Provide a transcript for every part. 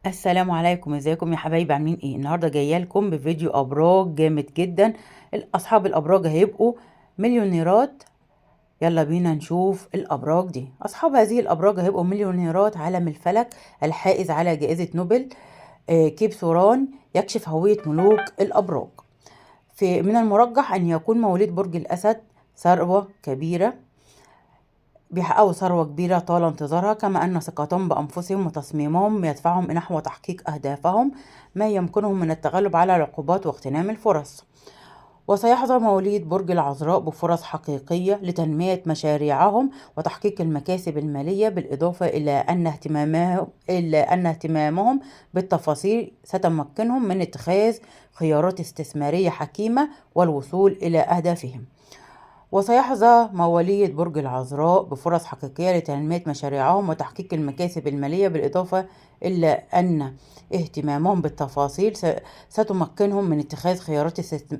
السلام عليكم، ازيكم يا حبايبي؟ عاملين ايه؟ النهارده جايه لكم بفيديو ابراج جامد جدا. اصحاب الابراج هيبقوا مليونيرات. يلا بينا نشوف الابراج دي. اصحاب هذه الابراج هيبقوا مليونيرات عالم الفلك الحائز على جائزة نوبل. كيب ثوران يكشف هوية ملوك الابراج. من المرجح ان يكون مواليد برج الاسد ثروة كبيرة، بيحققوا ثروة كبيرة طال انتظارها، كما أن ثقتهم بأنفسهم وتصميمهم يدفعهم نحو تحقيق أهدافهم، ما يمكنهم من التغلب على العقوبات واغتنام الفرص. وسيحظى مواليد برج العذراء بفرص حقيقية لتنمية مشاريعهم وتحقيق المكاسب المالية، بالإضافة إلى أن اهتمامهم بالتفاصيل ستمكنهم من اتخاذ خيارات استثمارية حكيمة والوصول إلى أهدافهم. وسيحظى مواليد برج العذراء بفرص حقيقية لتنمية مشاريعهم وتحقيق المكاسب المالية، بالإضافة إلى أن اهتمامهم بالتفاصيل ستمكنهم من اتخاذ خيارات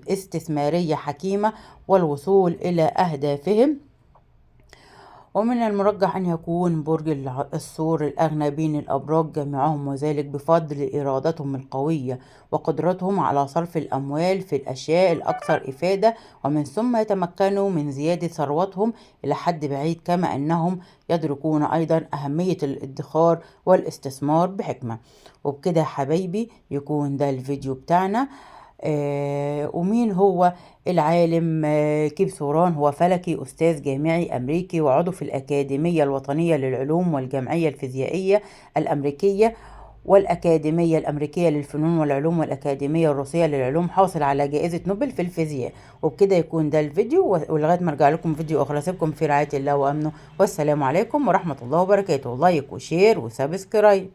استثمارية حكيمة والوصول إلى أهدافهم. ومن المرجح أن يكون برج الثور الأغنى بين الأبراج جميعهم، وذلك بفضل إرادتهم القوية وقدرتهم على صرف الأموال في الأشياء الأكثر إفادة، ومن ثم يتمكنوا من زيادة ثروتهم إلى حد بعيد، كما أنهم يدركون أيضا أهمية الادخار والاستثمار بحكمة. وبكده يا حبايبي يكون ده الفيديو بتاعنا. ومين هو العالم كيب ثوران؟ هو فلكي، أستاذ جامعي أمريكي، وعضو في الأكاديمية الوطنية للعلوم والجمعية الفيزيائية الأمريكية والأكاديمية الأمريكية للفنون والعلوم والأكاديمية الروسية للعلوم، حاصل على جائزة نوبل في الفيزياء. وبكده يكون ده الفيديو، ولغاية ما ارجع لكم فيديو آخر أسيبكم في رعاية الله وأمنه، والسلام عليكم ورحمة الله وبركاته. لايك وشير وسبسكرايب.